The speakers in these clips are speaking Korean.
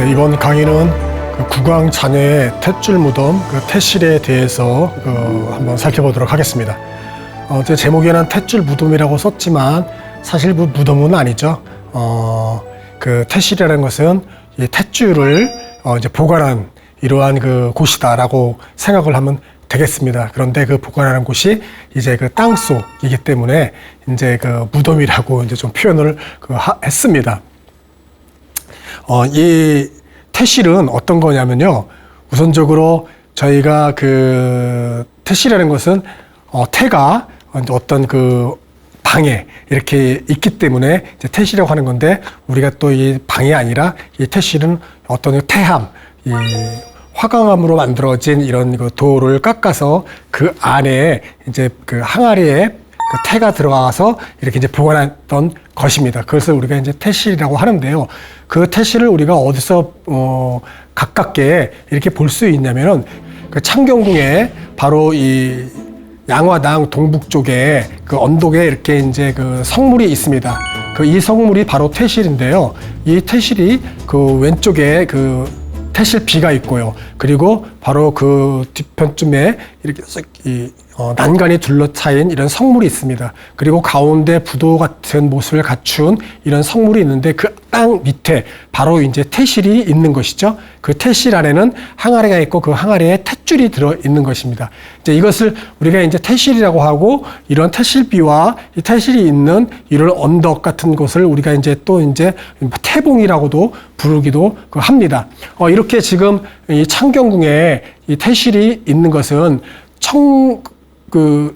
네, 이번 강의는 국왕 자녀의 탯줄 무덤, 태실에 대해서 한번 살펴보도록 하겠습니다. 제 제목에는 탯줄 무덤이라고 썼지만 사실 무덤은 아니죠. 태실이라는 것은 이 탯줄을 이제 보관한 이러한 곳이다라고 생각을 하면 되겠습니다. 그런데 그 보관하는 곳이 이제 땅 속이기 때문에 이제 무덤이라고 이제 좀 표현을 했습니다. 이 태실은 어떤 거냐면요. 우선적으로 저희가 태실이라는 것은 태가 어떤 방에 이렇게 있기 때문에 이제 태실이라고 하는 건데, 우리가 또 이 방이 아니라 이 태실은 어떤 태함, 이 화강암으로 만들어진 이런 돌을 깎아서 그 안에 이제 항아리에 태가 들어가서 이렇게 이제 보관했던 것입니다. 그것을 우리가 이제 태실이라고 하는데요. 그 태실을 우리가 어디서 가깝게 이렇게 볼 수 있냐면은 창경궁에 바로 이 양화당 동북 쪽에 언덕에 이렇게 이제 성물이 있습니다. 이 성물이 바로 태실인데요. 이 태실이 왼쪽에 태실비가 있고요. 그리고 바로 뒤편쯤에 이렇게 난간이 둘러싸인 이런 성물이 있습니다. 그리고 가운데 부도 같은 모습을 갖춘 이런 성물이 있는데 그 땅 밑에 바로 이제 태실이 있는 것이죠. 그 태실 안에는 항아리가 있고 그 항아리에 탯줄이 들어 있는 것입니다. 이제 이것을 우리가 이제 태실이라고 하고, 이런 태실비와 이 태실이 있는 이런 언덕 같은 곳을 우리가 이제 또 이제 태봉이라고도 부르기도 합니다. 이렇게 지금 이 창경궁에 이 태실이 있는 것은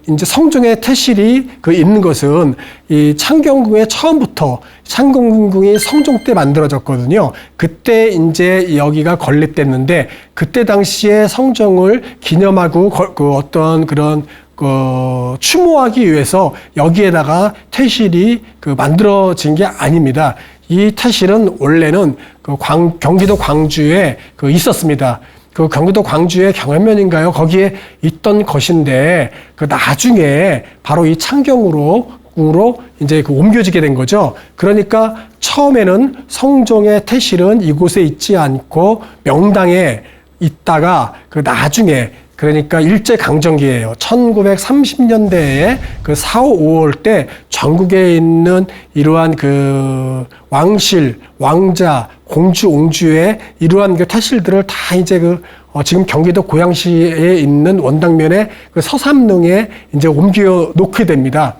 이제 성중에 태실이 있는 것은 이 창경궁에 처음부터, 창경궁이 성종 때 만들어졌거든요. 그때 이제 여기가 건립됐는데, 그때 당시에 성종을 기념하고 어떤 그런 추모하기 위해서 여기에다가 태실이 만들어진 게 아닙니다. 이 태실은 원래는 경기도 광주에 있었습니다. 경기도 광주의 경현면인가요? 거기에 있던 것인데, 나중에 바로 이 창경으로 이제 옮겨지게 된 거죠. 그러니까 처음에는 성종의 태실은 이곳에 있지 않고 명당에 있다가 나중에, 그러니까 일제강점기예요. 1930년대에 4, 5월 때 전국에 있는 이러한 왕실, 왕자, 공주, 옹주의 이러한 태실들을 다 이제 지금 경기도 고양시에 있는 원당면의 서삼릉에 이제 옮겨 놓게 됩니다.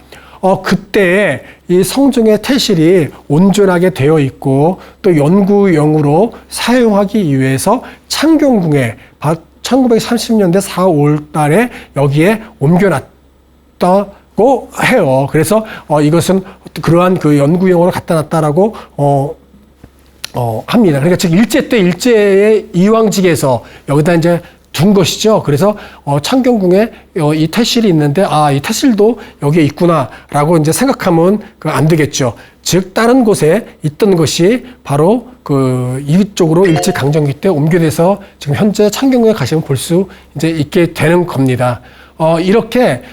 그때 이 성종의 태실이 온전하게 되어 있고 또 연구용으로 사용하기 위해서 창경궁에 1930년대 4, 5월 달에 여기에 옮겨놨다고 해요. 그래서 이것은 그러한 연구용으로 갖다 놨다라고 합니다. 그러니까 즉 일제 때 일제의 이왕직에서 여기다 이제 둔 것이죠. 그래서 창경궁에 이 태실이 있는데, 이 태실도 여기에 있구나라고 이제 생각하면 안 되겠죠. 즉 다른 곳에 있던 것이 바로 이쪽으로 일제강점기 때 옮겨돼서 지금 현재 창경궁에 가시면 볼 수 이제 있게 되는 겁니다. 이렇게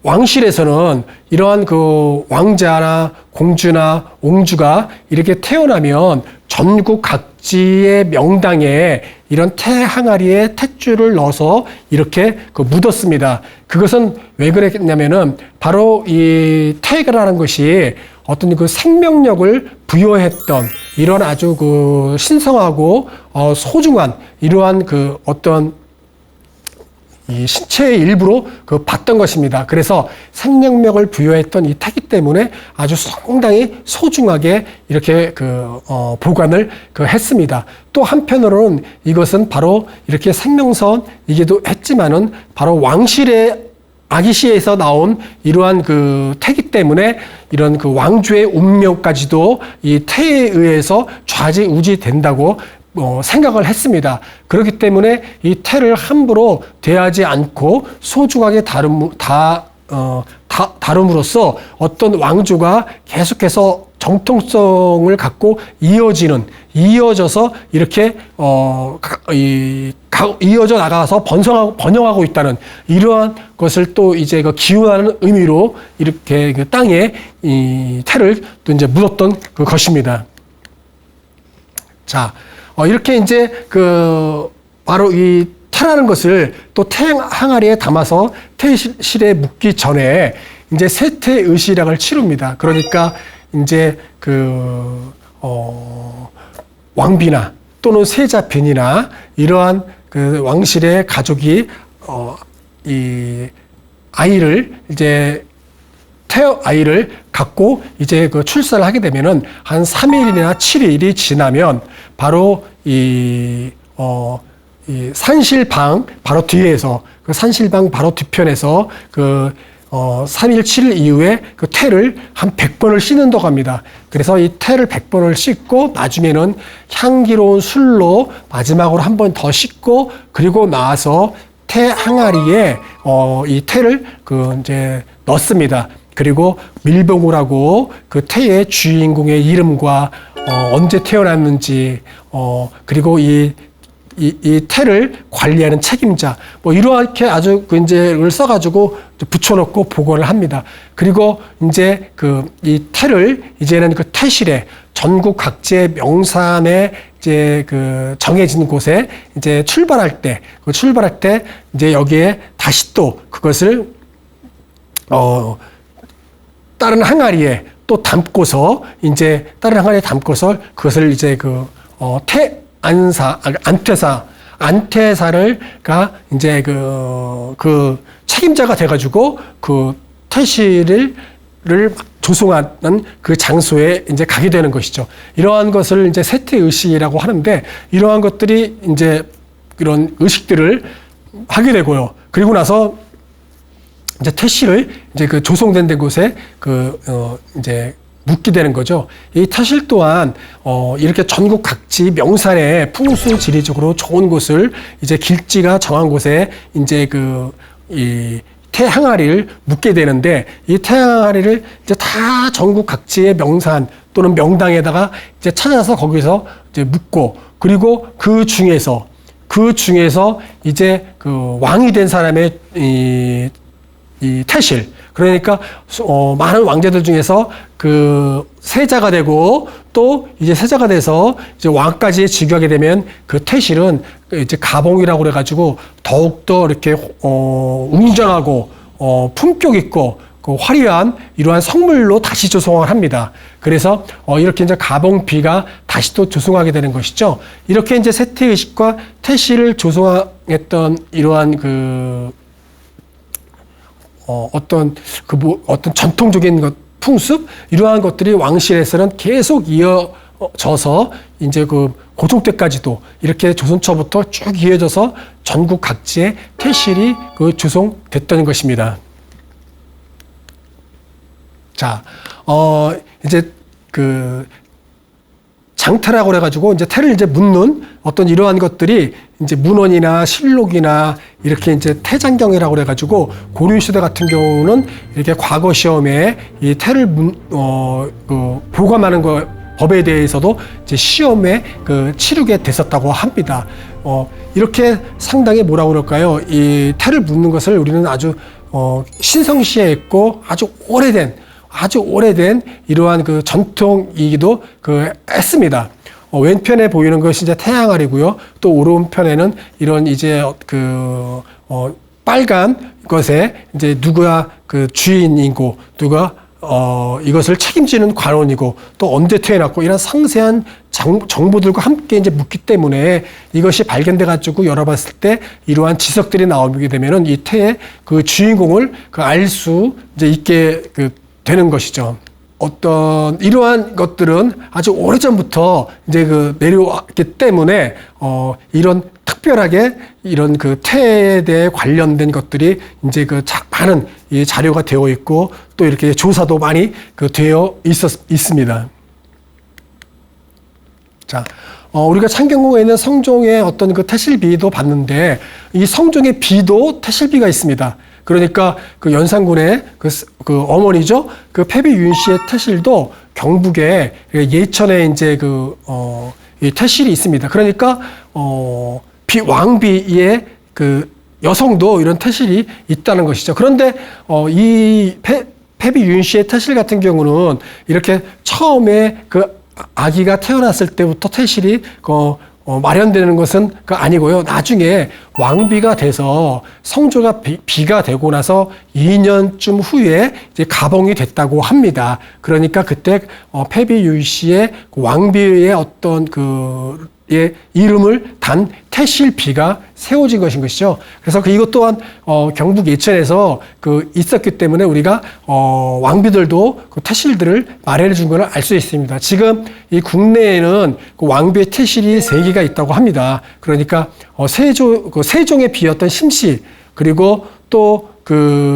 왕실에서는 이러한 왕자나 공주나 옹주가 이렇게 태어나면 전국 각지의 명당에 이런 태항아리에 탯줄을 넣어서 이렇게 묻었습니다. 그것은 왜 그랬냐면은 바로 이 태라는 것이 어떤 생명력을 부여했던 이런 아주 신성하고 소중한 이러한 어떤 이 신체의 일부로 봤던 것입니다. 그래서 생명력을 부여했던 이 태기 때문에 아주 상당히 소중하게 이렇게 보관을 했습니다. 또 한편으로는 이것은 바로 이렇게 생명선이기도 했지만은 바로 왕실의 아기시에서 나온 이러한 태기 때문에 이런 왕조의 운명까지도 이 태에 의해서 좌지우지 된다고 생각을 했습니다. 그렇기 때문에 이 태를 함부로 대하지 않고 소중하게 다룸으로써 어떤 왕조가 계속해서 정통성을 갖고 이어져서 이렇게 이어져 나가서 번영하고 있다는 이러한 것을 또 이제 기원하는 의미로 이렇게 땅에 이 태를 또 이제 묻었던 것입니다. 자, 이렇게 이제 바로 이 태라는 것을 또 태 항아리에 담아서 태실에 묻기 전에 이제 세태의시락을 치릅니다. 그러니까 이제 왕비나 또는 세자빈이나 이러한 왕실의 가족이 이 아이를 이제 태어 아이를 갖고 이제 출산을 하게 되면은 한 3일이나 7일이 지나면 바로 이 산실방 바로 뒤에서 산실방 바로 뒤편에서 3일, 7일 이후에 태를 한 100번을 씻는다고 합니다. 그래서 이 태를 100번을 씻고 나중에는 향기로운 술로 마지막으로 한 번 더 씻고 그리고 나와서 태 항아리에 이 태를 이제 넣습니다. 그리고 밀봉을 하고 태의 주인공의 이름과 언제 태어났는지 그리고 이 태를 관리하는 책임자 뭐 이렇게 아주 이제를 써가지고 붙여놓고 복원을 합니다. 그리고 이제 이 태를 이제는 태실에 전국 각지의 명산에 이제 정해진 곳에 이제 출발할 때 이제 여기에 다시 또 그것을 다른 항아리에 또 담고서 이제 다른 항아리에 담고서 그것을 이제 안퇴사가 이제 책임자가 돼가지고 태실을 조성하는 장소에 이제 가게 되는 것이죠. 이러한 것을 이제 세태의식이라고 하는데 이러한 것들이 이제 이런 의식들을 하게 되고요. 그리고 나서 이제 태실을 이제 조성된 곳에 이제 묻게 되는 거죠. 이 태실 또한 이렇게 전국 각지 명산에 풍수 지리적으로 좋은 곳을 이제 길지가 정한 곳에 이제 이 태항아리를 묻게 되는데 이 태항아리를 이제 다 전국 각지의 명산 또는 명당에다가 이제 찾아서 거기서 이제 묻고 그리고 그 중에서 이제 왕이 된 사람의 이 태실 그러니까 많은 왕제들 중에서 세자가 되고 또 이제 세자가 돼서 이제 왕까지 즉위하게 되면 태실은 이제 가봉이라고 그래가지고 더욱더 이렇게 웅장하고 품격 있고 화려한 이러한 성물로 다시 조성을 합니다. 그래서 이렇게 이제 가봉비가 다시 또 조성하게 되는 것이죠. 이렇게 이제 세태의식과 태실을 조성했던 이러한 어떤 전통적인 풍습 이러한 것들이 왕실에서는 계속 이어져서 이제 고종 때까지도 이렇게 조선초부터 쭉 이어져서 전국 각지에 태실이 조성됐던 것입니다. 자, 이제 장태라고 그래가지고 이제 태를 이제 묻는 어떤 이러한 것들이 이제 문헌이나 실록이나 이렇게 이제 태장경이라고 그래가지고 고려시대 같은 경우는 이렇게 과거 시험에 이 태를 보감하는 법에 대해서도 이제 시험에 치르게 됐었다고 합니다. 이렇게 상당히 뭐라고 그럴까요? 이 태를 묻는 것을 우리는 아주 신성시에 있고 아주 오래된 이러한 전통이기도 했습니다. 왼편에 보이는 것이 이제 태항아리고요. 또 오른편에는 이런 이제 빨간 것에 이제 누가 주인이고 누가 이것을 책임지는 관원이고 또 언제 태어났고 이런 상세한 정보들과 함께 이제 묻기 때문에 이것이 발견돼 가지고 열어봤을 때 이러한 지석들이 나오게 되면은 이 태의 주인공을 알 수 이제 있게 되는 것이죠. 어떤 이러한 것들은 아주 오래전부터 이제 내려왔기 때문에 이런 특별하게 이런 태에 대해 관련된 것들이 이제 많은 이 자료가 되어 있고 또 이렇게 조사도 많이 되어 있습니다. 자, 우리가 창경궁에 있는 성종의 어떤 태실비도 봤는데 이 성종의 비도 태실비가 있습니다. 그러니까 연산군의 어머니죠. 패비윤 씨의 태실도 경북에 예천에 이제 이 태실이 있습니다. 그러니까 왕비의 여성도 이런 태실이 있다는 것이죠. 그런데 이 패비윤 씨의 태실 같은 경우는 이렇게 처음에 아기가 태어났을 때부터 태실이 마련되는 것은 아니고요. 나중에 왕비가 돼서 성조가 비가 되고 나서 2년쯤 후에 이제 가봉이 됐다고 합니다. 그러니까 그때 패비윤씨의 왕비의 어떤 의 이름을 단 태실비가 세워진 것인 것이죠. 그래서 이것 또한 경북 예천에서 있었기 때문에 우리가 왕비들도 그 태실들을 마련해 준 것을 알 수 있습니다. 지금 이 국내에는 왕비의 태실이 3개가 있다고 합니다. 그러니까 세종의 비였던 심씨, 그리고 또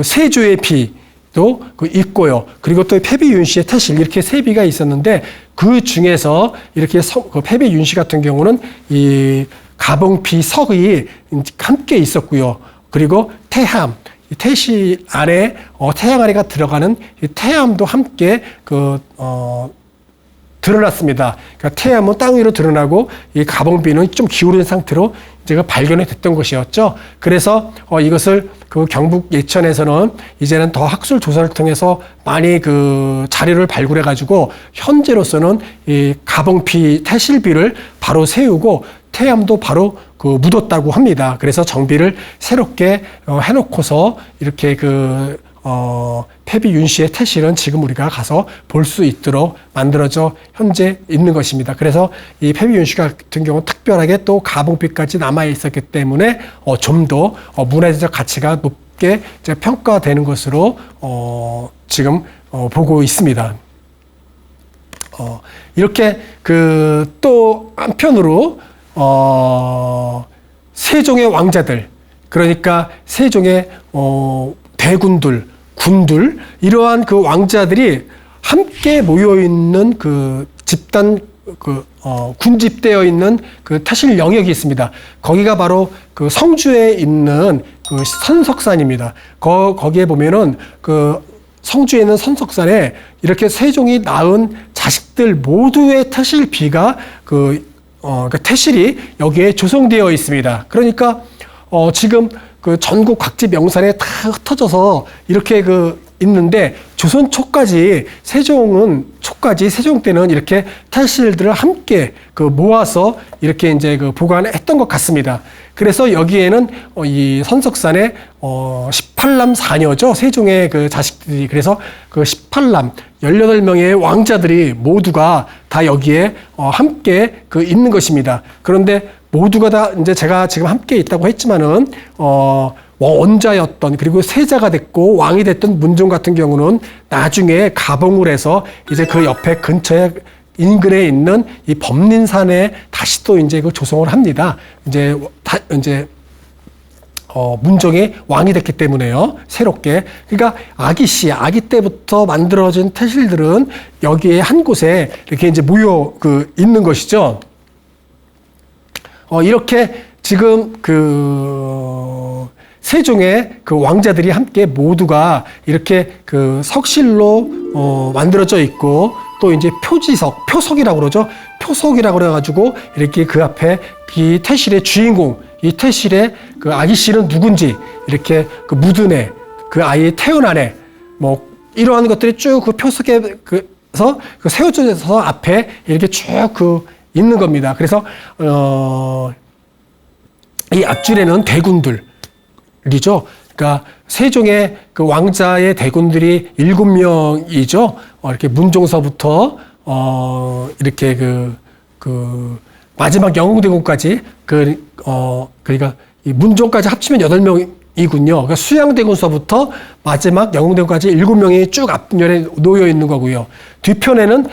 세조의 비도 있고요. 그리고 또 패비윤씨의 태실, 이렇게 3비가 있었는데 그 중에서 이렇게 패비윤씨 같은 경우는 이 가봉비 석이 함께 있었고요. 그리고 태함, 태실 안에 태양 아래가 들어가는 이 태함도 함께 드러났습니다. 그러니까 태양은 땅 위로 드러나고 이 가봉비는 좀 기울은 상태로 제가 발견이 됐던 것이었죠. 그래서 이것을 경북 예천에서는 이제는 더 학술 조사를 통해서 많이 자료를 발굴해 가지고 현재로서는 이 가봉비 태실비를 바로 세우고 태암도 바로 묻었다고 합니다. 그래서 정비를 새롭게 해놓고서 이렇게 패비윤씨의 태실은 지금 우리가 가서 볼 수 있도록 만들어져 현재 있는 것입니다. 그래서 이 패비윤씨 같은 경우는 특별하게 또 가봉비까지 남아 있었기 때문에 좀 더 문화재적 가치가 높게 평가되는 것으로 지금 보고 있습니다. 이렇게 또 한편으로 세종의 왕자들, 그러니까 세종의 대군들, 군들, 이러한 왕자들이 함께 모여 있는 집단 군집되어 있는 태실 영역이 있습니다. 거기가 바로 성주에 있는 선석산입니다. 거기에 보면은 성주에 있는 선석산에 이렇게 세종이 낳은 자식들 모두의 태실비가 태실이 여기에 조성되어 있습니다. 그러니까 지금 전국 각지 명산에 다 흩어져서 이렇게 있는데 조선 초까지 세종 때는 이렇게 태실들을 함께 모아서 이렇게 이제 보관했던 것 같습니다. 그래서 여기에는 이 선석산에 18남 4녀죠. 세종의 자식들이. 그래서 18남 18명의 왕자들이 모두가 다 여기에 함께 있는 것입니다. 그런데 모두가 다 이제 제가 지금 함께 있다고 했지만은 원자였던, 그리고 세자가 됐고 왕이 됐던 문종 같은 경우는 나중에 가봉을 해서 이제 그 옆에 근처에 인근에 있는 이 법린산에 다시 또 이제 조성을 합니다. 이제 문종이 왕이 됐기 때문에요. 새롭게. 그러니까 아기 때부터 만들어진 태실들은 여기에 한 곳에 이렇게 이제 모여 있는 것이죠. 이렇게 지금 세종의 왕자들이 함께 모두가 이렇게 석실로 만들어져 있고, 또 이제 표석이라고 그러죠. 표석이라고 그래가지고 이렇게 그 앞에 이 태실의 주인공, 이 태실의 아기씨는 누군지 이렇게 묻은 애, 아이의 태어난 애, 이러한 것들이 쭉 표석에서 세워져서 앞에 이렇게 쭉 있는 겁니다. 그래서 이 앞줄에는 대군들이죠. 그러니까 세종의 왕자의 대군들이 7명이죠. 이렇게 문종서부터 이렇게 마지막 영웅대군까지 그러니까 이 문종까지 합치면 8명이군요. 그러니까 수양대군서부터 마지막 영웅대군까지 7명이 쭉 앞면에 놓여 있는 거고요. 뒤편에는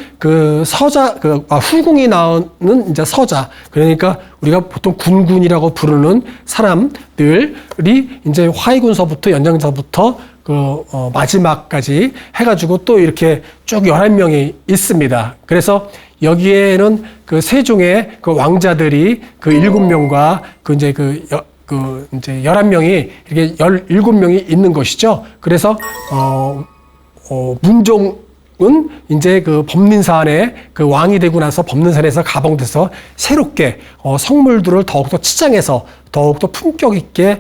후궁이 나오는 이제 서자. 그러니까 우리가 보통 군군이라고 부르는 사람들이 이제 화의군서부터 연장서부터 마지막까지 해가지고 또 이렇게 쭉 11명이 있습니다. 그래서 여기에는 세종의 왕자들이 7명과 이제 이제 11명이 이렇게 17명이 있는 것이죠. 그래서 문종은 이제 법린산에 왕이 되고 나서 법린산에서 가봉돼서 새롭게 성물들을 더욱더 치장해서 더욱더 품격 있게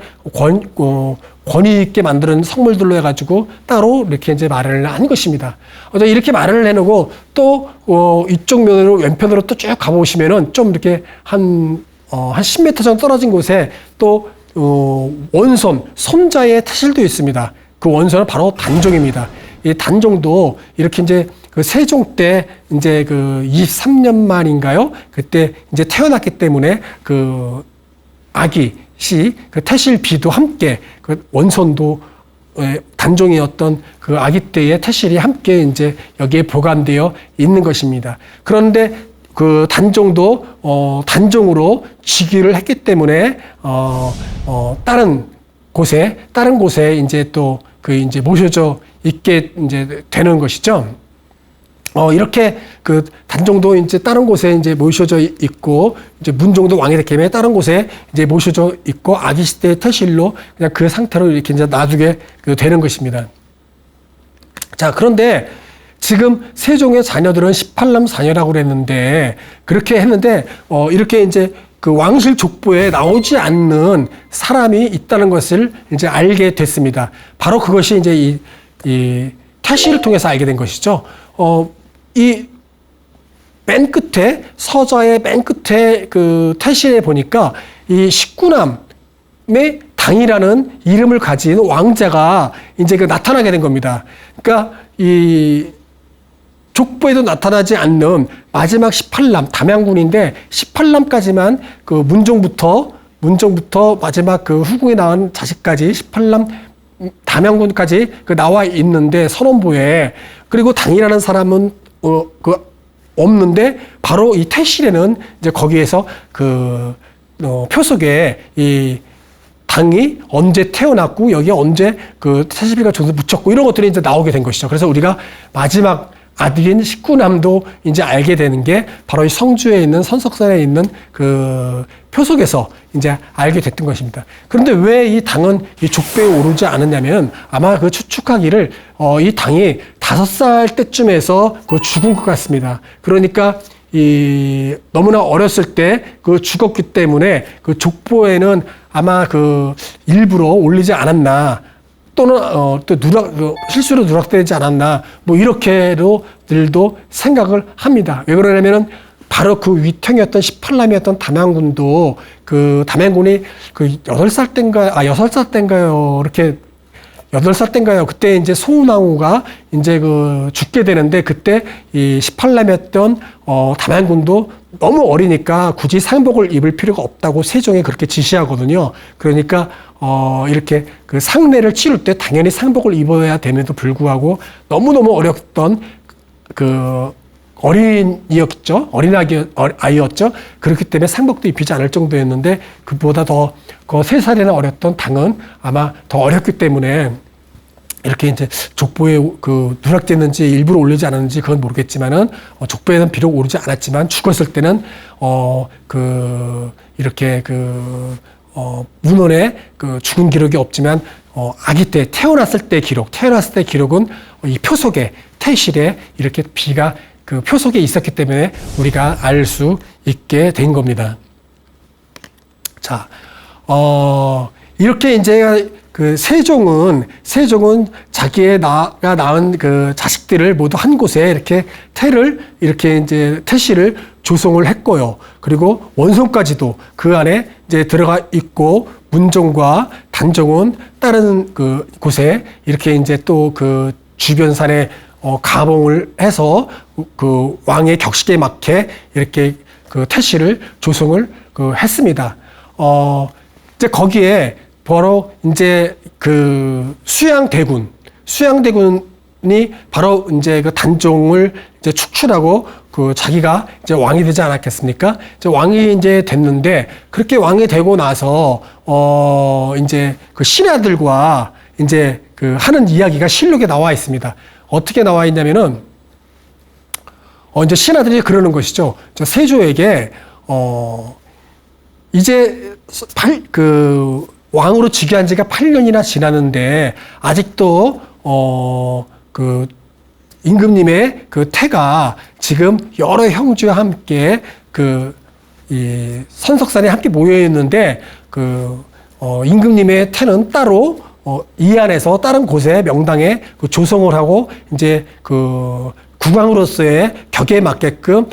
권위 있게 만드는 성물들로 해가지고 따로 이렇게 이제 마련을 한 것입니다. 이렇게 마련을 해놓고 또 이쪽 면으로 왼편으로 또 쭉 가보시면은 좀 이렇게 한 10m 정도 떨어진 곳에 또 원손 손자의 태실도 있습니다. 그 원손은 바로 단종입니다. 이 단종도 이렇게 이제 그 세종 때 이제 그 23년 만인가요? 그때 이제 태어났기 때문에 그 아기 그 태실비도 함께 그 원손도 단종이었던 그 아기 때의 태실이 함께 이제 여기에 보관되어 있는 것입니다. 그런데 그 단종도 단종으로 즉위를 했기 때문에 다른 곳에 이제 또 그 이제 모셔져 있게 이제 되는 것이죠. 이렇게 그 단종도 이제 다른 곳에 이제 모셔져 있고, 이제 문종도 왕이 됐기 때문에 다른 곳에 이제 모셔져 있고, 아기 시대의 태실로 그냥 그 상태로 이렇게 이제 놔두게 되는 것입니다. 자, 그런데 지금 세종의 자녀들은 18남 4녀라고 그랬는데, 그렇게 했는데, 이렇게 이제 그 왕실 족보에 나오지 않는 사람이 있다는 것을 이제 알게 됐습니다. 바로 그것이 이제 이 태실을 통해서 알게 된 것이죠. 이 맨 끝에 서자의 맨 끝에 그 태실에 보니까 이 19남의 당이라는 이름을 가진 왕자가 이제 그 나타나게 된 겁니다. 그러니까 이 족보에도 나타나지 않는 마지막 18남 담양군인데 18남까지만 그 문종부터 마지막 그 후궁에 낳은 자식까지 18남 담양군까지 그 나와 있는데 선원부에, 그리고 당이라는 사람은 그 없는데 바로 이 태실에는 이제 거기에서 그 표속에 이 당이 언제 태어났고 여기에 언제 그 태실비가 존재 묻혔고 이런 것들이 이제 나오게 된 것이죠. 그래서 우리가 마지막 아들인 19남도 이제 알게 되는 게 바로 이 성주에 있는 선석산에 있는 그 표속에서 이제 알게 됐던 것입니다. 그런데 왜 이 당은 이 족보에 오르지 않았냐면 아마 그 추측하기를 이 당이 5살 때쯤에서 그 죽은 것 같습니다. 그러니까 이 너무나 어렸을 때 그 죽었기 때문에 그 족보에는 아마 그 일부러 올리지 않았나, 또는 또 실수로 누락되지 않았나, 뭐 이렇게로들도 생각을 합니다. 왜 그러냐면은 바로 그 위탱이었던 18남이었던 담양군도 그 담양군이 그 8살 때인가요? 이렇게 8살 때인가요? 그때 이제 소운왕후가 이제 그 죽게 되는데, 그때 이 18남이었던 담양군도 너무 어리니까 굳이 상복을 입을 필요가 없다고 세종이 그렇게 지시하거든요. 그러니까 이렇게 그 상례를 치를 때 당연히 상복을 입어야 됨에도 불구하고 너무너무 어렸던 그 어린이였죠. 아이였죠. 그렇기 때문에 상복도 입히지 않을 정도였는데, 그보다 더 그 3살이나 어렸던 당은 아마 더 어렸기 때문에 이렇게 이제 족보에 그 누락됐는지 일부러 올리지 않았는지 그건 모르겠지만은 족보에는 비록 오르지 않았지만 죽었을 때는 이렇게 문헌에 그 죽은 기록이 없지만 아기 때 태어났을 때 기록은 이 표속에 태실에 이렇게 비가 그 표속에 있었기 때문에 우리가 알 수 있게 된 겁니다. 자, 이렇게 이제 그 세종은 자기의 나가 낳은 그 자식들을 모두 한 곳에 이렇게 태실을 조성을 했고요. 그리고 원성까지도 그 안에 이제 들어가 있고, 문종과 단종은 다른 그 곳에 이렇게 이제 또 그 주변 산에 가봉을 해서 그 왕의 격식에 맞게 이렇게 그 태실을 조성을 했습니다. 이제 거기에 바로 이제 그 수양대군이 바로 이제 그 단종을 이제 축출하고 그 자기가 이제 왕이 되지 않았겠습니까? 이제 왕이 이제 됐는데, 그렇게 왕이 되고 나서 이제 그 신하들과 이제 그 하는 이야기가 실록에 나와 있습니다. 어떻게 나와 있냐면은 이제 신하들이 그러는 것이죠. 저 세조에게 이제 왕으로 즉위한 지가 8년이나 지났는데 아직도 그 임금님의 그 태가 지금 여러 형제와 함께 이 선석산에 함께 모여 있는데, 임금님의 태는 따로 이 안에서 다른 곳에 명당에 그 조성을 하고 이제 그 국왕으로서의 격에 맞게끔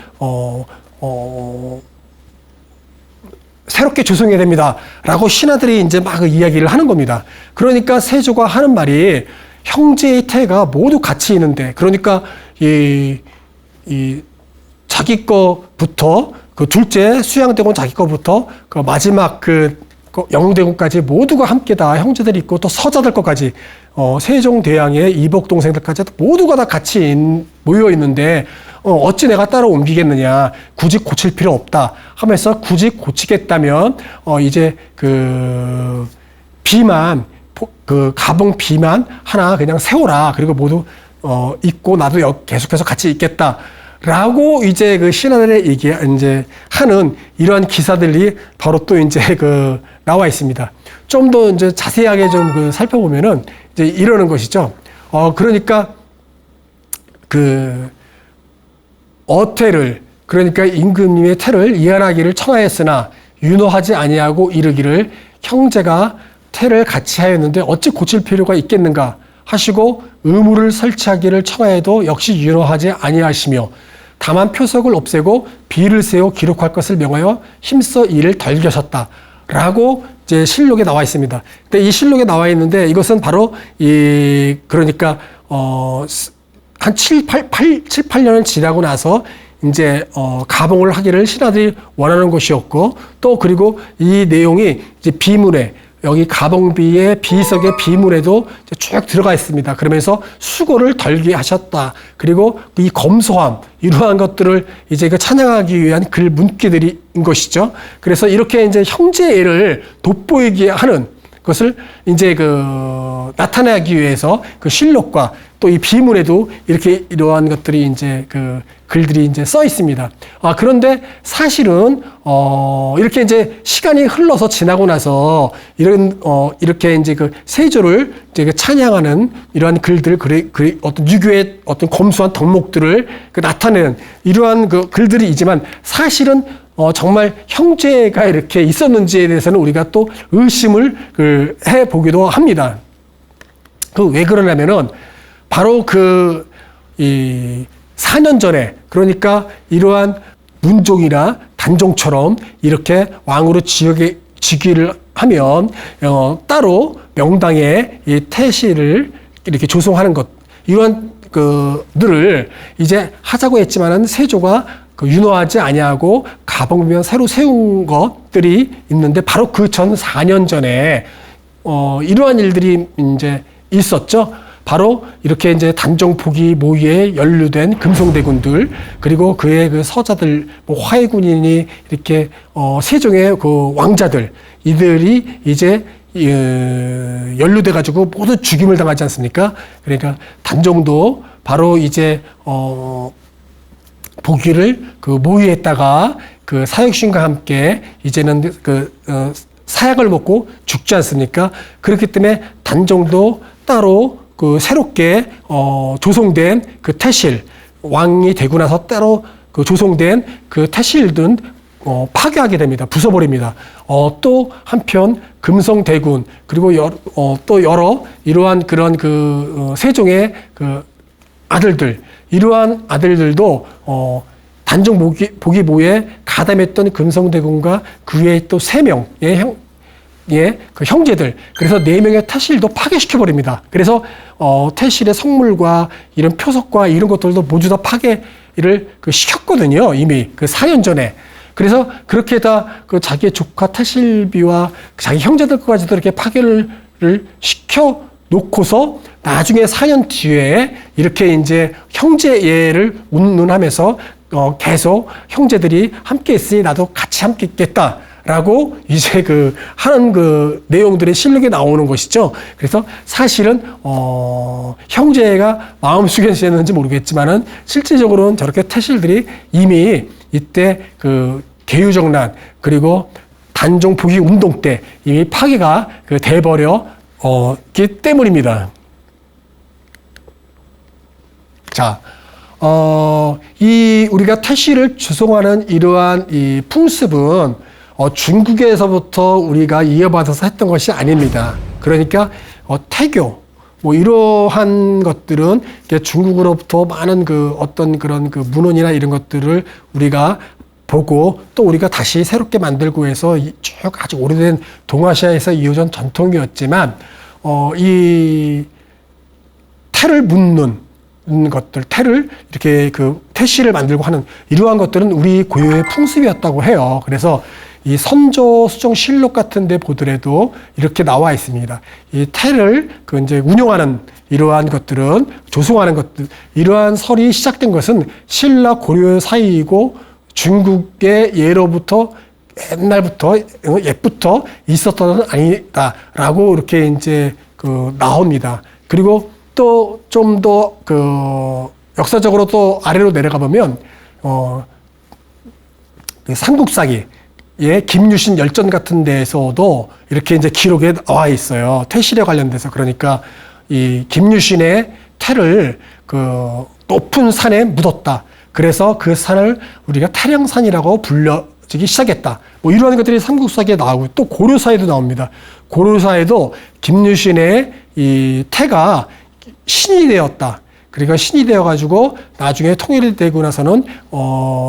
새롭게 조성해야 됩니다라고 신하들이 이제 막 이야기를 하는 겁니다. 그러니까 세조가 하는 말이 형제의 태가 모두 같이 있는데, 그러니까 이 자기 거부터 그 둘째 수양대군 자기 거부터 그 마지막 그 영웅대군까지 모두가 함께 다 형제들이 있고 또 서자들 것까지 세종대왕의 이복 동생들까지 모두가 다 같이 모여 있는데 어찌 내가 따로 옮기겠느냐, 굳이 고칠 필요 없다 하면서 굳이 고치겠다면 이제 그 비만 그 가봉 비만 하나 그냥 세워라, 그리고 모두 있고 나도 계속해서 같이 있겠다. 라고 이제 그 신하들의 이제 하는 이러한 기사들이 바로 또 이제 그 나와 있습니다. 좀 더 이제 자세하게 좀 그 살펴보면은 이제 이러는 것이죠. 그러니까 그 어태를, 그러니까 임금님의 태를 이안하기를 청하였으나 윤호하지 아니하고 이르기를 형제가 태를 같이 하였는데 어찌 고칠 필요가 있겠는가 하시고 의무를 설치하기를 청하여도 역시 윤호하지 아니하시며 다만 표석을 없애고 비를 세워 기록할 것을 명하여 힘써 이를 덜 겨셨다 라고 이제 실록에 나와 있습니다. 근데 이 실록에 나와 있는데 이것은 바로 그러니까 한 7, 8년을 지나고 나서 이제 가봉을 하기를 신하들이 원하는 것이었고, 또 그리고 이 내용이 이제 비문에, 여기 가봉비의 비석의 비문에도 쭉 들어가 있습니다. 그러면서 수고를 덜게 하셨다. 그리고 이 검소함, 이러한 것들을 이제 그 찬양하기 위한 글 문기들인 것이죠. 그래서 이렇게 이제 형제애를 돋보이게 하는 것을 이제 그 나타내기 위해서 그 실록과 또 이 비문에도 이렇게 이러한 것들이 이제 그 글들이 이제 써 있습니다. 그런데 사실은 이렇게 이제 시간이 흘러서 지나고 나서 이렇게 이제 그 세조를 이제 그 찬양하는 이러한 글들, 어떤 유교의 어떤 검소한 덕목들을 그 나타내는 이러한 그 글들이지만 사실은 정말 형제가 이렇게 있었는지에 대해서는 우리가 또 의심을 해보기도 합니다. 왜 그러냐면은 바로 4년 전에, 그러니까 이러한 문종이나 단종처럼 이렇게 왕으로 즉위를 하면 따로 명당에 이 태실을 이렇게 조성하는 것, 이러한 그들을 이제 하자고 했지만은 세조가 윤호하지 아니하고 가봉비만 새로 세운 것들이 있는데 바로 그 전 4년 전에 이러한 일들이 이제 있었죠. 바로 이렇게 이제 단종포기 모의에 연루된 금송대군들, 그리고 그의 그 서자들, 화해군인이 이렇게 세종의 그 왕자들, 이들이 이제 연루돼 가지고 모두 죽임을 당하지 않습니까? 그러니까 단종도 바로 이제 포기를 그 모의했다가 그 사육신과 함께 이제는 사약을 먹고 죽지 않습니까? 그렇기 때문에 단종도 따로 그 새롭게 조성된 그 태실, 왕이 되고 나서 따로 그 조성된 그 태실은 파괴하게 됩니다. 부숴버립니다. 또 한편 금성대군, 그리고 또 여러 이러한 그런 세종의 그 아들들, 이러한 아들들도 단종 보기모에 가담했던 금성대군과 그 외에 또 3명의 그 형제들, 그래서 4명의 태실도 파괴시켜버립니다. 그래서 태실의 성물과 이런 표석과 이런 것들도 모두 다 파괴를 시켰거든요. 이미 4년 전에. 그래서 그렇게 다 자기의 조카 태실비와 자기 형제들까지도 이렇게 파괴를 시켜 놓고서 나중에 4년 뒤에 이렇게 이제 형제애를 운운하면서 계속 형제들이 함께 있으니 나도 같이 함께 있겠다. 라고 이제 하는 내용들이 실록에 나오는 것이죠. 그래서 사실은, 형제가 마음속에서였는지 모르겠지만은 실질적으로는 저렇게 태실들이 이미 이때 계유정난, 그리고 단종 포기 운동 때 이미 파괴가 돼버렸기 때문입니다. 자, 우리가 태실을 조성하는 이러한 이 풍습은 중국에서부터 우리가 이어받아서 했던 것이 아닙니다. 그러니까 태교 뭐 이러한 것들은 중국으로부터 많은 그 어떤 그런 그 문헌이나 이런 것들을 우리가 보고 또 우리가 다시 새롭게 만들고 해서 쭉 아주 오래된 동아시아에서 이어진 전통이었지만 이 태를 묻는 것들, 태를 이렇게 그 태씨를 만들고 하는 이러한 것들은 우리 고유의 풍습이었다고 해요. 그래서 이 선조 수정 실록 같은 데 보더라도 이렇게 나와 있습니다. 이 태를 그 이제 운영하는 이러한 것들은 조성하는 것들, 이러한 설이 시작된 것은 신라 고려 사이이고 중국의 예로부터 옛날부터 옛부터 있었던 건 아니다라고 이렇게 이제 그 나옵니다. 그리고 또 좀 더 그 역사적으로 또 아래로 내려가 보면 그 삼국사기 예, 김유신 열전 같은 데에서도 이렇게 이제 기록에 나와 있어요. 태실에 관련돼서. 그러니까 이 김유신의 태를 그 높은 산에 묻었다. 그래서 그 산을 우리가 태령산이라고 불려지기 시작했다. 뭐 이러한 것들이 삼국사기에 나오고 또 고려사에도 나옵니다. 고려사에도 김유신의 이 태가 신이 되었다. 그러니까 신이 되어가지고 나중에 통일이 되고 나서는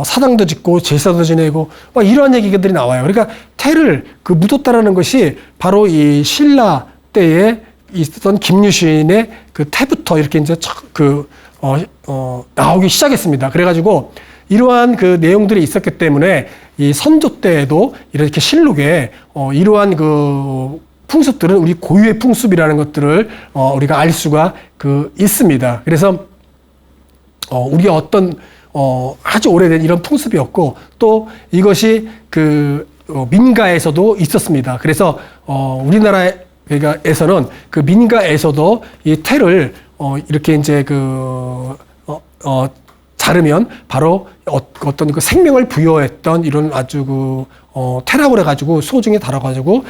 사당도 짓고 제사도 지내고 막 이러한 얘기들이 나와요. 그러니까 태를 그 묻었다라는 것이 바로 이 신라 때에 있었던 김유신의 그 태부터 이렇게 이제 나오기 시작했습니다. 그래가지고 이러한 그 내용들이 있었기 때문에 이 선조 때에도 이렇게 실록에 이러한 그 풍습들은 우리 고유의 풍습이라는 것들을 우리가 알 수가 있습니다. 그래서 우리가 어떤 아주 오래된 이런 풍습이었고 또 이것이 그 민가에서도 있었습니다. 그래서 우리나라에서는 그 민가에서도 이 태를 이렇게 이제 자르면 바로 어떤 그 생명을 부여했던 이런 아주 태라고 그래가지고 소중히 다뤄가지고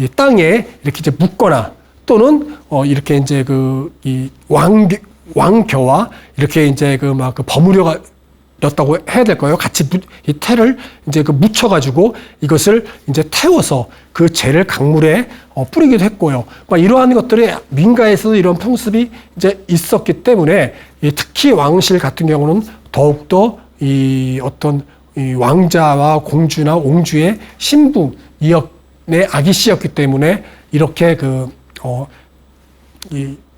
이 땅에 이렇게 이제 묻거나 또는 이렇게 이제 이 왕교와 이렇게 이제 버무려졌다고 해야 될까요? 같이 이 태를 이제 묻혀가지고 이것을 이제 태워서 그 재를 강물에 뿌리기도 했고요. 이러한 것들이 민가에서도 이런 풍습이 이제 있었기 때문에 특히 왕실 같은 경우는 더욱더 이 어떤 이 왕자와 공주나 옹주의 신부의 아기씨였기 때문에 이렇게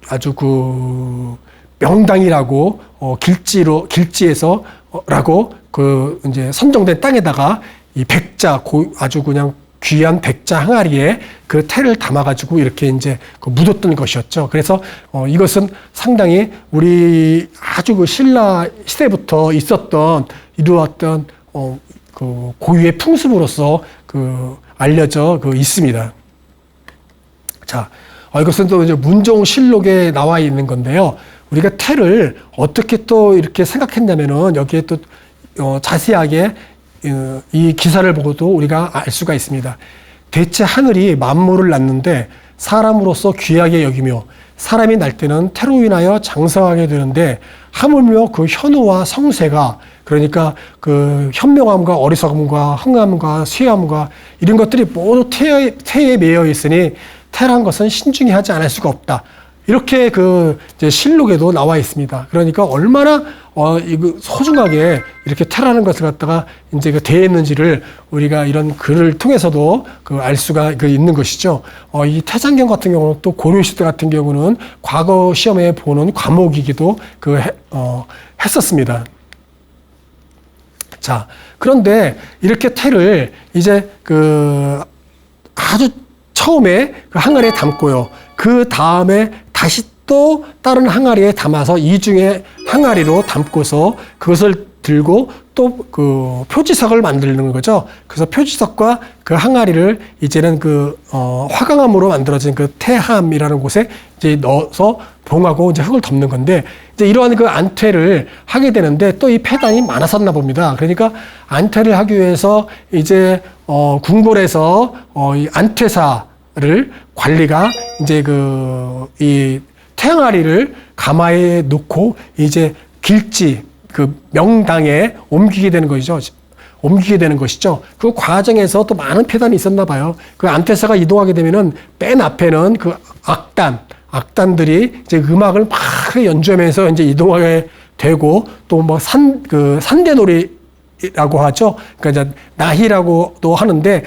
아주 명당이라고 길지에서라고 이제 선정된 땅에다가 이 백자 아주 그냥 귀한 백자 항아리에 그 태를 담아가지고 이렇게 이제 묻었던 것이었죠. 그래서 이것은 상당히 우리 아주 신라 시대부터 있었던 이루었던 고유의 풍습으로서 알려져 있습니다. 자, 이것은 또 이제 문종실록에 나와 있는 건데요. 우리가 태를 어떻게 또 이렇게 생각했냐면은 여기에 또 자세하게 이 기사를 보고도 우리가 알 수가 있습니다. 대체 하늘이 만물을 낳는데 사람으로서 귀하게 여기며 사람이 날 때는 태로 인하여 장성하게 되는데 하물며 그 현우와 성세가 그러니까 그 현명함과 어리석음과 흥함과 쇠함과 이런 것들이 모두 태에 매여 있으니 태란 것은 신중히 하지 않을 수가 없다. 이렇게 이제 실록에도 나와 있습니다. 그러니까 얼마나 이거 소중하게 이렇게 태라는 것을 갖다가 이제 대했는지를 우리가 이런 글을 통해서도 알 수가 있는 것이죠. 이 태장경 같은 경우는 또 고려시대 같은 경우는 과거 시험에 보는 과목이기도 했었습니다. 자, 그런데 이렇게 태를 이제 아주 처음에 항아리에 담고요. 그 다음에 다시 또 다른 항아리에 담아서 이중의 항아리로 담고서 그것을 들고 또 표지석을 만드는 거죠. 그래서 표지석과 그 항아리를 이제는 화강암으로 만들어진 태함이라는 곳에 이제 넣어서 봉하고 이제 흙을 덮는 건데 이제 이러한 안퇴를 하게 되는데 또 이 폐단이 많았었나 봅니다. 그러니까 안퇴를 하기 위해서 이제 궁궐에서 이 안퇴사를 관리가 이제 이 태항아리를 가마에 놓고 이제 길지 명당에 옮기게 되는 것이죠. 옮기게 되는 것이죠. 그 과정에서 또 많은 폐단이 있었나 봐요. 그 안테사가 이동하게 되면은 맨 앞에는 그 악단들이 이제 음악을 막 연주하면서 이제 이동하게 되고, 또 뭐 산대놀이라고 하죠. 그러니까 이제 나희라고도 하는데,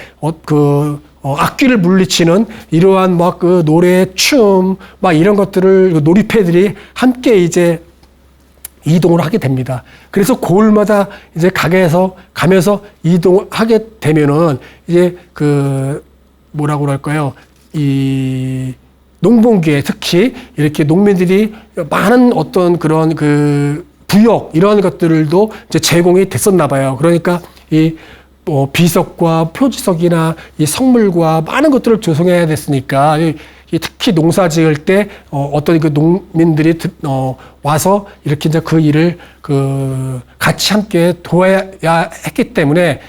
악귀를 물리치는 이러한 막 그 노래, 춤, 막 이런 것들을 놀이패들이 함께 이제 이동을 하게 됩니다. 그래서 고을마다 이제 가면서 이동하게 되면은 이제 뭐라고 그럴까요? 이 농번기에 특히 이렇게 농민들이 많은 어떤 그런 부역 이런 것들도 이제 제공이 됐었나 봐요. 그러니까 비석과 표지석이나 이 성물과 많은 것들을 조성해야 됐으니까 특히 농사 지을 때 어떤 그 농민들이 와서 이렇게 이제 그 일을 같이 함께 도와야 했기 때문에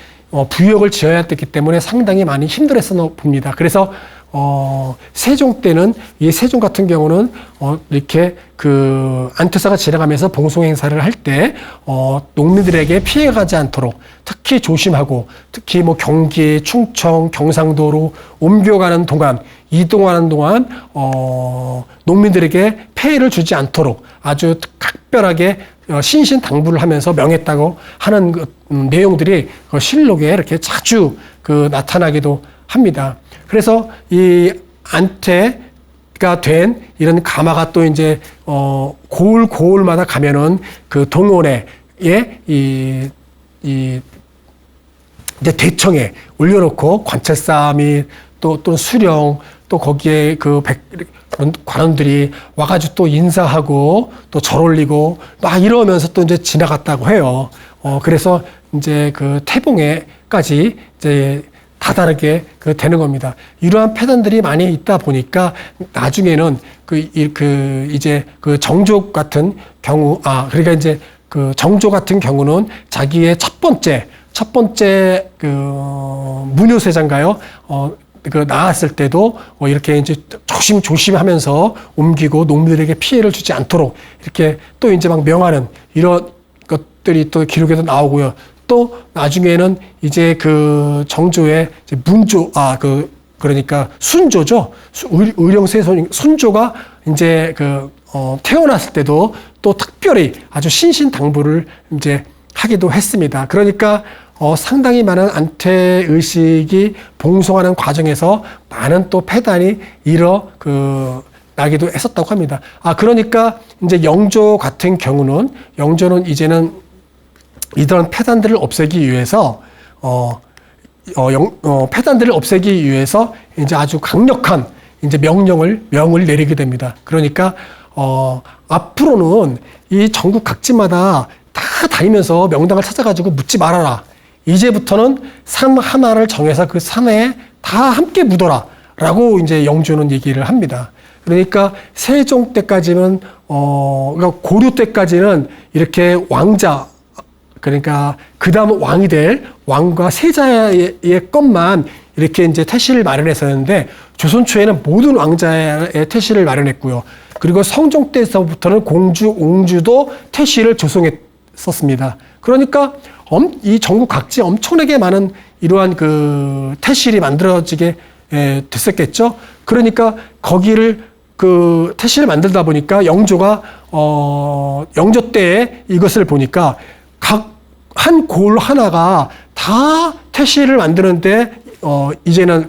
부역을 지어야 됐기 때문에 상당히 많이 힘들었어 봅니다. 그래서 세종 때는 이 세종 같은 경우는 이렇게 안테사가 지나가면서 봉송 행사를 할 때 농민들에게 피해가지 않도록 특히 조심하고, 특히 뭐 경기, 충청, 경상도로 옮겨가는 동안, 이동하는 동안 농민들에게 폐해를 주지 않도록 아주 각별하게 신신당부를 하면서 명했다고 하는 내용들이 실록에 이렇게 자주 나타나기도 합니다. 그래서 이 안테가 된 이런 가마가 또 이제 고을마다 가면은 그 동원에 이제 대청에 올려놓고 관찰싸움이 또 수령, 또 거기에 관원들이 와가지고 또 인사하고 또 절 올리고 막 이러면서 또 이제 지나갔다고 해요. 그래서 이제 태봉에까지 이제 다다르게 되는 겁니다. 이러한 폐단들이 많이 있다 보니까 나중에는 이제 정조 같은 경우, 그러니까 이제 정조 같은 경우는 자기의 첫 번째 문효세자인가요? 나왔을 때도 이렇게 이제 조심하면서 옮기고 농민들에게 피해를 주지 않도록 이렇게 또 이제 막 명하는 이런 것들이 또 기록에도 나오고요. 또 나중에는 이제 정조의 이제 그러니까 순조죠. 의령세 순조가 이제 태어났을 때도 또 특별히 아주 신신당부를 이제 하기도 했습니다. 그러니까 상당히 많은 안태 의식이 봉송하는 과정에서 많은 또 폐단이 나기도 했었다고 합니다. 그러니까 이제 영조 같은 경우는, 영조는 이제는 이런 폐단들을 없애기 위해서 폐단들을 없애기 위해서 이제 아주 강력한 이제 명을 내리게 됩니다. 그러니까 앞으로는 이 전국 각지마다 다 다니면서 명당을 찾아가지고 묻지 말아라. 이제부터는 산 하나를 정해서 그 산에 다 함께 묻어라. 라고 이제 영조는 얘기를 합니다. 그러니까 세종 때까지는, 그러니까 고려 때까지는 이렇게 왕자, 그러니까 그 다음 왕이 될 왕과 세자의 것만 이렇게 이제 태실을 마련했었는데, 조선 초에는 모든 왕자의 태실을 마련했고요. 그리고 성종 때서부터는 공주, 옹주도 태실을 조성했었습니다. 그러니까 이 전국 각지에 엄청나게 많은 이러한 태실이 만들어지게 됐었겠죠. 그러니까 거기를 태실을 만들다 보니까 영조가 영조 때에 이것을 보니까 각 한 고을 하나가 다 태실을 만드는데 이제는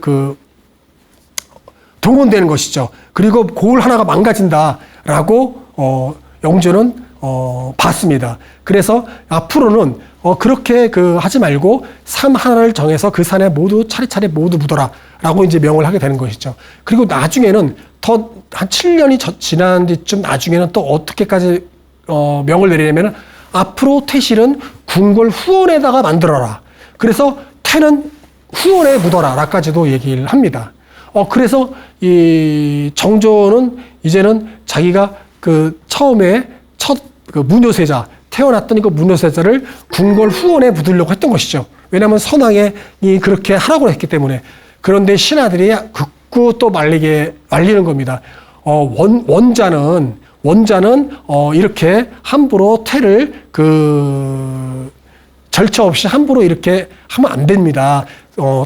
동원되는 것이죠. 그리고 고을 하나가 망가진다라고 영조는 봤습니다. 그래서 앞으로는 그렇게 하지 말고 산 하나를 정해서 그 산에 모두 차례차례 모두 묻어라라고 이제 명을 하게 되는 것이죠. 그리고 나중에는 더 한 7년이 지난 뒤쯤 나중에는 또 어떻게까지 명을 내리냐면은 앞으로 태실은 궁궐 후원에다가 만들어라. 그래서 태는 후원에 묻어라라까지도 얘기를 합니다. 그래서 이 정조는 이제는 자기가 처음에 첫 문효세자, 태어났던 그 문효세자를 궁궐 후원에 묻으려고 했던 것이죠. 왜냐하면 선왕이 그렇게 하라고 했기 때문에. 그런데 신하들이 극구 또 말리는 겁니다. 원자는 이렇게 함부로 태를 절차 없이 함부로 이렇게 하면 안 됩니다.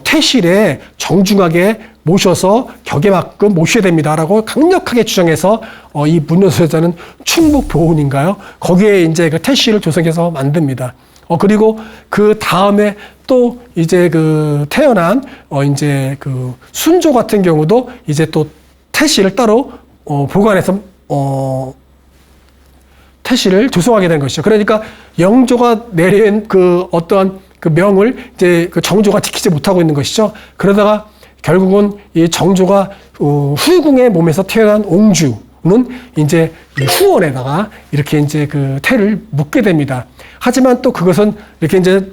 태실에 정중하게 모셔서 격에 맞게 모셔야 됩니다라고 강력하게 주장해서 이 문효소자는 충북 보훈인가요? 거기에 이제 그 태실을 조성해서 만듭니다. 그리고 그 다음에 또 이제 그 태어난 이제 그 순조 같은 경우도 이제 또 태실을 따로 보관해서 태실을 조성하게 된 것이죠. 그러니까 영조가 내린 그 어떠한 그 명을 이제 그 정조가 지키지 못하고 있는 것이죠. 그러다가 결국은 이 정조가 후궁의 몸에서 태어난 옹주는 이제 이 후원에다가 이렇게 이제 그 태를 묻게 됩니다. 하지만 또 그것은 이렇게 이제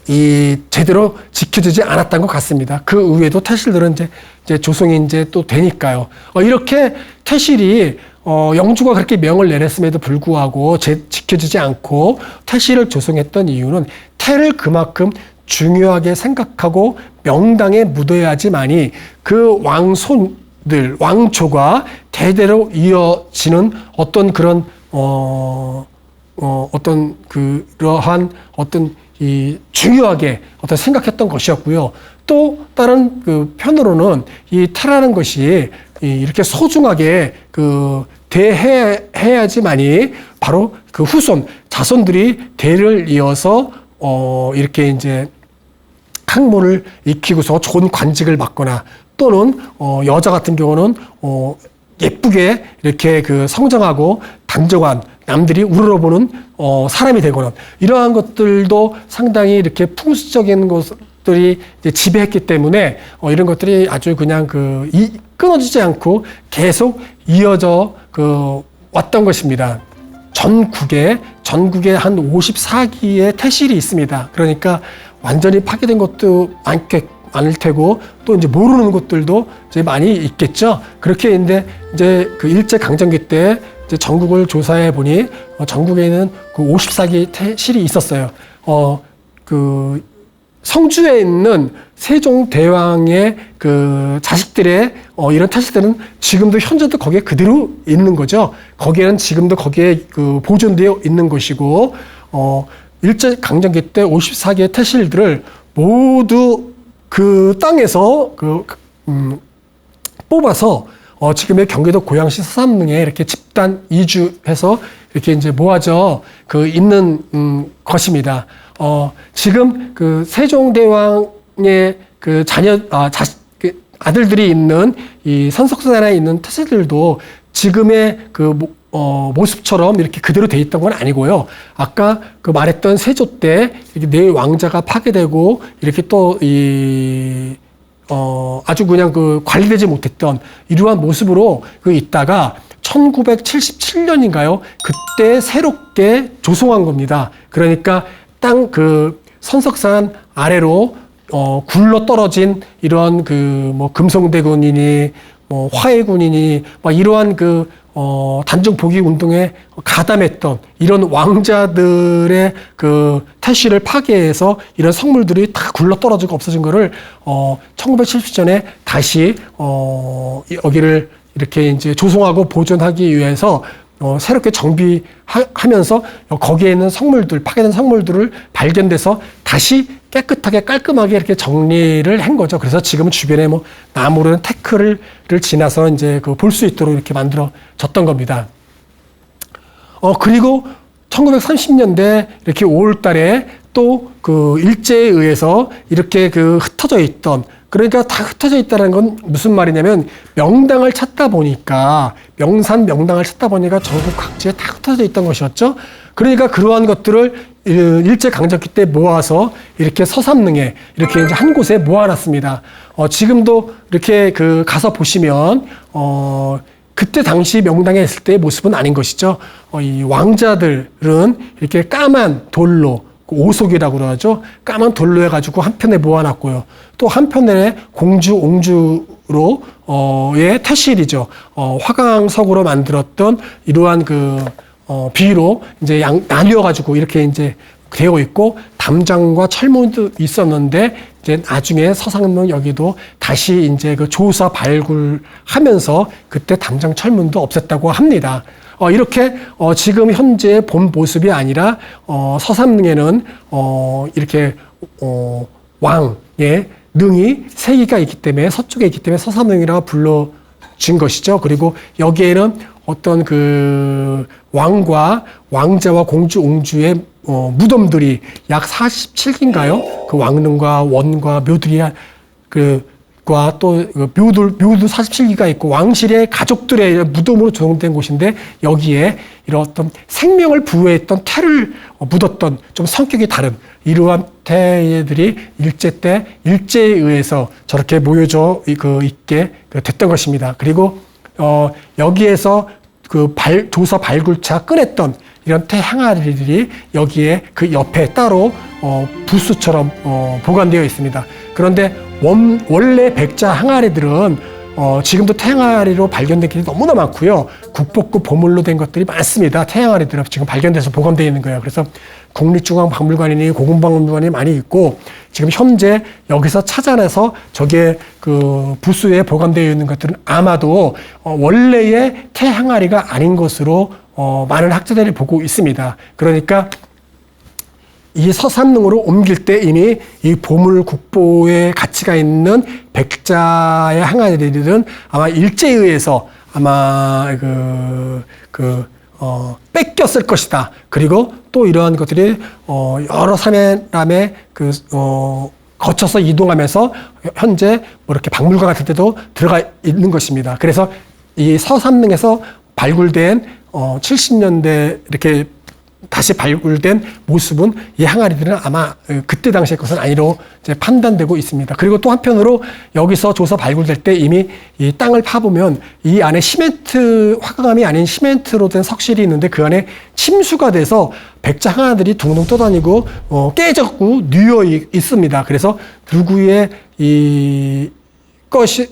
이 제대로 지켜지지 않았던 것 같습니다. 그 이후에도 태실들은 이제 조성이 이제 또 되니까요. 이렇게 태실이 영주가 그렇게 명을 내렸음에도 불구하고 지켜지지 않고 태실을 조성했던 이유는 태를 그만큼 중요하게 생각하고 명당에 묻어야지만이 그 왕손들, 왕조가 대대로 이어지는 어떤 그런 어떤 그러한 어떤 이 중요하게 어떤 생각했던 것이었고요. 또 다른 그 편으로는 이 태라는 것이 이렇게 소중하게 그 대해야지만이 바로 그 후손 자손들이 대를 이어서 이렇게 이제 학문을 익히고서 좋은 관직을 맡거나 또는 여자 같은 경우는 예쁘게 이렇게 그 성장하고 단정한 남들이 우러러보는 사람이 되거나 이러한 것들도 상당히 이렇게 풍수적인 것들이 이제 지배했기 때문에 이런 것들이 아주 그냥 끊어지지 않고 계속 이어져 왔던 것입니다. 전국에 한 54기의 태실이 있습니다. 그러니까 완전히 파괴된 것도 많을 테고 또 이제 모르는 것들도 이제 많이 있겠죠. 그렇게 이제 그 일제 강점기 때 이제 전국을 조사해 보니 전국에는 그 54기 태실이 있었어요. 그 성주에 있는 세종대왕의 그 자식들의 이런 태실들은 지금도 현재도 거기에 그대로 있는 거죠. 거기에는 지금도 거기에 그 보존되어 있는 것이고 일제 강점기 때 54개의 태실들을 모두 그 땅에서 뽑아서 지금의 경기도 고양시 서삼릉에 이렇게 집단 이주해서 이렇게 이제 모아져 있는 것입니다. 지금 그 세종대왕의 그 아들들이 있는 이 선석산에 있는 태실들도 지금의 모습처럼 이렇게 그대로 돼 있던 건 아니고요. 아까 말했던 세조 때 이렇게 네 왕자가 파괴되고 이렇게 또 아주 그냥 관리되지 못했던 이러한 모습으로 있다가 1977년인가요? 그때 새롭게 조성한 겁니다. 그러니까 땅 선석산 아래로 굴러 떨어진 이런 금성대군이니 화해군이니 이러한 단종 복위 운동에 가담했던 이런 왕자들의 태실을 파괴해서 이런 성물들이 다 굴러 떨어지고 없어진 거를 1970년에 다시 여기를 이렇게 이제 조성하고 보존하기 위해서 새롭게 정비하면서 거기에 있는 파괴된 성물들을 발견돼서 다시 깨끗하게 깔끔하게 이렇게 정리를 한 거죠. 그래서 지금은 주변에 나무는 태클을 지나서 이제 볼 수 있도록 이렇게 만들어졌던 겁니다. 그리고 1930년대 이렇게 5월 달에 또 일제에 의해서 이렇게 흩어져 있던, 그러니까 다 흩어져 있다는 건 무슨 말이냐면 명당을 찾다 보니까 명당을 찾다 보니까 전국 각지에 다 흩어져 있던 것이었죠. 그러니까 그러한 것들을 일제 강점기 때 모아서 이렇게 서삼릉에 이렇게 이제 한 곳에 모아놨습니다. 지금도 이렇게 가서 보시면 그때 당시 명당에 있을 때의 모습은 아닌 것이죠. 이 왕자들은 이렇게 까만 돌로, 오속이라고 그러죠. 까만 돌로 해가지고 한편에 모아놨고요. 또 한편에 공주, 옹주로의 태실이죠. 화강석으로 만들었던 이러한 비로 이제 나뉘어가지고 이렇게 이제 되어 있고, 담장과 철문도 있었는데, 이제 나중에 서삼릉 여기도 다시 이제 조사 발굴하면서 그때 담장 철문도 없앴다고 합니다. 이렇게 지금 현재 본 모습이 아니라 서삼릉에는 이렇게 왕의 능이 세 개가 있기 때문에 서쪽에 있기 때문에 서삼릉이라고 불러진 것이죠. 그리고 여기에는 어떤 그 왕과 왕자와 공주, 옹주의 무덤들이 약 47개인가요? 그 왕릉과 원과 묘들이 과 또 묘도 47기가 있고 왕실의 가족들의 무덤으로 조성된 곳인데 여기에 이런 어떤 생명을 부여했던 태를 묻었던 좀 성격이 다른 이러한 태들이 일제 때 일제에 의해서 저렇게 모여져 있게 됐던 것입니다. 그리고 여기에서 조서 발굴차 꺼냈던 이런 태 항아리들이 여기에 그 옆에 따로 부스처럼 보관되어 있습니다. 그런데 원래 백자 항아리들은 지금도 태항아리로 발견된 게 너무나 많고요. 국보급 보물로 된 것들이 많습니다. 태항아리들은 지금 발견돼서 보관되어 있는 거예요. 그래서 국립중앙박물관이니 고궁박물관이 많이 있고 지금 현재 여기서 찾아내서 저게 그 부스에 보관되어 있는 것들은 아마도 원래의 태항아리가 아닌 것으로 많은 학자들이 보고 있습니다. 그러니까 이 서삼릉으로 옮길 때 이미 이 보물 국보에 가치가 있는 백자의 항아리들은 아마 일제에 의해서 아마 뺏겼을 것이다. 그리고 또 이러한 것들이 여러 사람의 거쳐서 이동하면서 현재 뭐 이렇게 박물관 같은 데도 들어가 있는 것입니다. 그래서 이 서삼릉에서 발굴된 70년대 이렇게 다시 발굴된 모습은 이 항아리들은 아마 그때 당시의 것은 아니로 이제 판단되고 있습니다. 그리고 또 한편으로 여기서 조서 발굴될 때 이미 이 땅을 파보면 이 안에 시멘트, 화강암이 아닌 시멘트로 된 석실이 있는데 그 안에 침수가 돼서 백자 항아리들이 둥둥 떠다니고 깨졌고 뉘어 있습니다. 그래서 누구의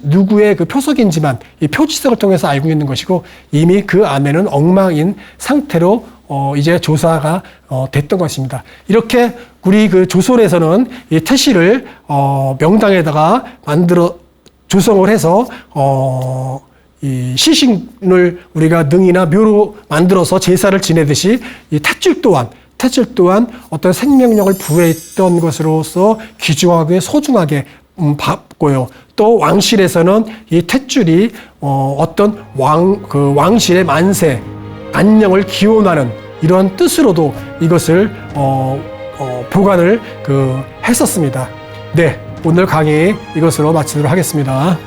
누구의 그 표석인지만 이 표지석을 통해서 알고 있는 것이고 이미 그 안에는 엉망인 상태로 이제 조사가 됐던 것입니다. 이렇게 우리 그 조선에서는 이 태실을 명당에다가 조성을 해서 이 시신을 우리가 능이나 묘로 만들어서 제사를 지내듯이 이 탯줄 또한 어떤 생명력을 부여했던 것으로서 귀중하게 소중하게 봤고요. 또 왕실에서는 이 탯줄이 어떤 왕실의 만세, 안녕을 기원하는 이러한 뜻으로도 이것을 보관을 했었습니다. 네, 오늘 강의 이것으로 마치도록 하겠습니다.